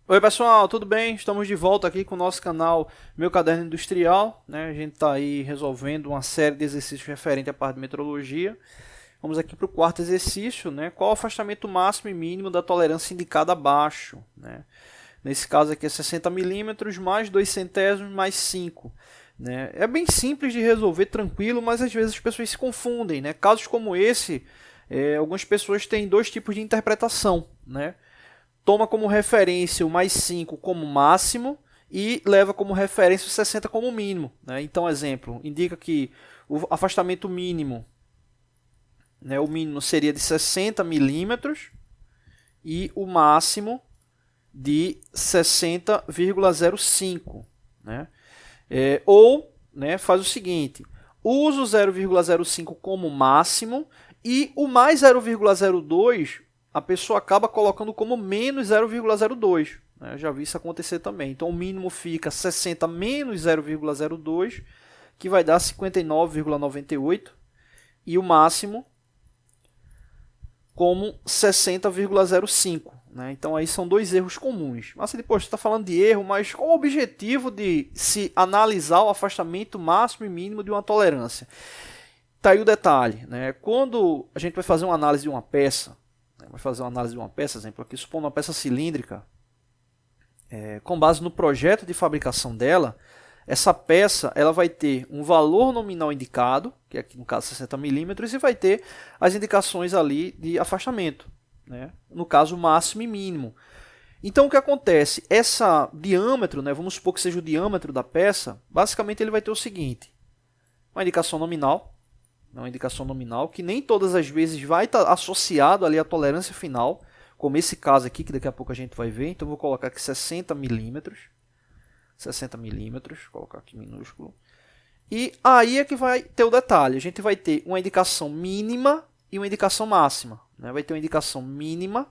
Oi pessoal, tudo bem? Estamos de volta aqui com o nosso canal Meu Caderno Industrial, né? A gente está aí resolvendo uma série de exercícios referente à parte de metrologia. Vamos aqui para o quarto exercício, né? Qual o afastamento máximo e mínimo da tolerância indicada abaixo, né? Nesse caso aqui é 60 milímetros mais 2 centésimos mais 5. Né? É bem simples de resolver, tranquilo, mas às vezes as pessoas se confundem, né? Casos como esse, algumas pessoas têm dois tipos de interpretação, né? Toma como referência o mais 5 como máximo e leva como referência o 60 como mínimo. Né? Então, exemplo, indica que o afastamento mínimo, né, o mínimo seria de 60 milímetros e o máximo de 60,05. Né? Ou né, faz o seguinte, usa o 0,05 como máximo e o mais 0,02 a pessoa acaba colocando como menos 0,02. Né? Já vi isso acontecer também. Então o mínimo fica 60 menos 0,02, que vai dar 59,98, e o máximo como 60,05. Né? Então aí são dois erros comuns. Mas depois você está falando de erro, mas qual o objetivo de se analisar o afastamento máximo e mínimo de uma tolerância? Está aí o detalhe. Né? Quando a gente vai fazer uma análise de uma peça, vai fazer uma análise de uma peça, exemplo aqui, supondo uma peça cilíndrica, com base no projeto de fabricação dela, essa peça ela vai ter um valor nominal indicado, que aqui no caso 60 milímetros, e vai ter as indicações ali de afastamento, né? No caso máximo e mínimo. Então o que acontece? Esse diâmetro, né, vamos supor que seja o diâmetro da peça, basicamente ele vai ter o seguinte, uma indicação nominal, que nem todas as vezes vai estar associado ali à tolerância final, como esse caso aqui, que daqui a pouco a gente vai ver. Então vou colocar aqui 60 milímetros, colocar aqui minúsculo. E aí é que vai ter o detalhe, a gente vai ter uma indicação mínima e uma indicação máxima. Né? Vai ter uma indicação mínima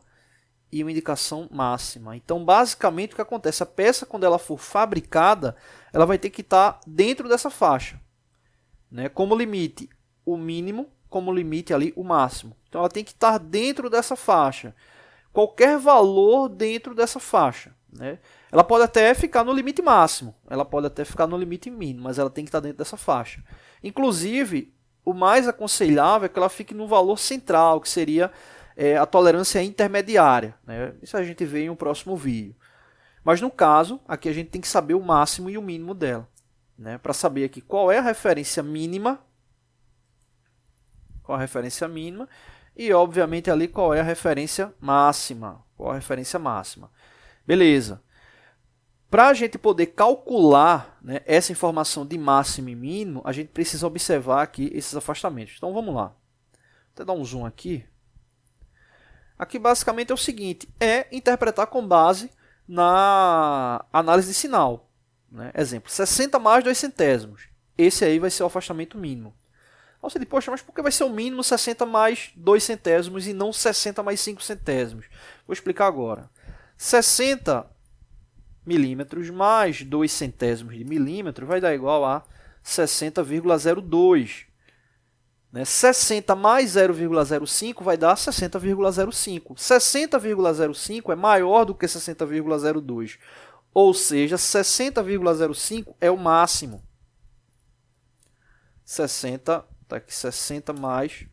e uma indicação máxima. Então, basicamente, o que acontece? A peça, quando ela for fabricada, ela vai ter que estar dentro dessa faixa. Né? Como limite, o mínimo, como limite ali o máximo. Então ela tem que estar dentro dessa faixa. Qualquer valor dentro dessa faixa. Né? Ela pode até ficar no limite máximo, ela pode até ficar no limite mínimo, mas ela tem que estar dentro dessa faixa. Inclusive, o mais aconselhável é que ela fique no valor central, que seria a tolerância intermediária. Né? Isso a gente vê em um próximo vídeo. Mas no caso, aqui a gente tem que saber o máximo e o mínimo dela. Né? Para saber aqui qual é a referência mínima, e obviamente ali qual é a referência máxima. Beleza. Para a gente poder calcular, né, essa informação de máximo e mínimo, a gente precisa observar aqui esses afastamentos. Então vamos lá. Vou até dar um zoom aqui. Aqui basicamente é o seguinte, é interpretar com base na análise de sinal. Né? Exemplo, 60 mais 2 centésimos. Esse aí vai ser o afastamento mínimo. Você diz, poxa, mas por que vai ser o mínimo 60 mais 2 centésimos e não 60 mais 5 centésimos? Vou explicar agora. 60 milímetros mais 2 centésimos de milímetro vai dar igual a 60,02. 60 mais 0,05 vai dar 60,05. 60,05 é maior do que 60,02. Ou seja, 60,05 é o máximo. 60 tá aqui, 60 mais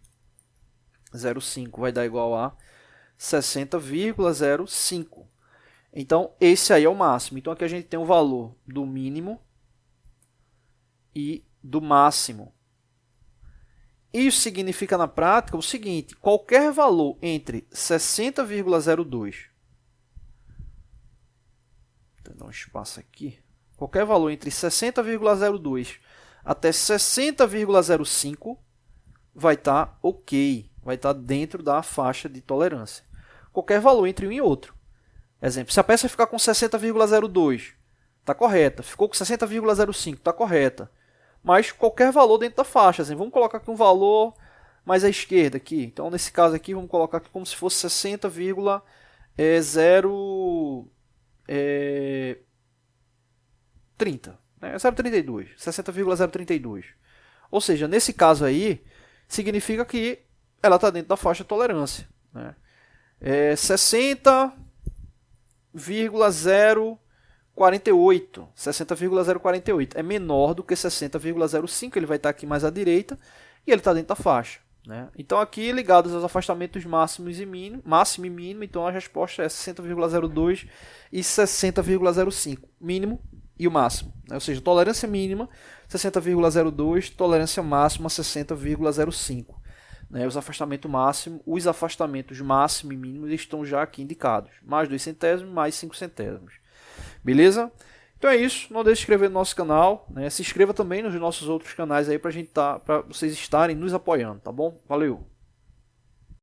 0,5 vai dar igual a 60,05. Então, esse aí é o máximo. Então, aqui a gente tem o valor do mínimo e do máximo. Isso significa na prática o seguinte, qualquer valor entre 60,02, vou dar um espaço aqui, qualquer valor entre 60,02 até 60,05 vai estar ok, vai estar dentro da faixa de tolerância. Qualquer valor entre um e outro. Exemplo, se a peça ficar com 60,02, está correta. Ficou com 60,05, está correta. Mas qualquer valor dentro da faixa. Exemplo, vamos colocar aqui um valor mais à esquerda. Aqui. Então, nesse caso aqui, vamos colocar aqui como se fosse 60,030. Né? 0,32. 60,032. Ou seja, nesse caso aí, significa que ela está dentro da faixa de tolerância. Né? 60 60,048. 60,048 é menor do que 60,05, ele vai estar aqui mais à direita e ele está dentro da faixa, né? Então aqui ligados aos afastamentos máximos e mínimo, máximo e mínimo, então a resposta é 60,02 e 60,05, mínimo e o máximo, né? Ou seja, tolerância mínima 60,02, tolerância máxima 60,05. Né, os afastamentos máximo e mínimo estão já aqui indicados. Mais 2 centésimos, mais 5 centésimos. Beleza? Então é isso. Não deixe de se inscrever no nosso canal. Né? Se inscreva também nos nossos outros canais aí para vocês estarem nos apoiando, tá bom? Valeu!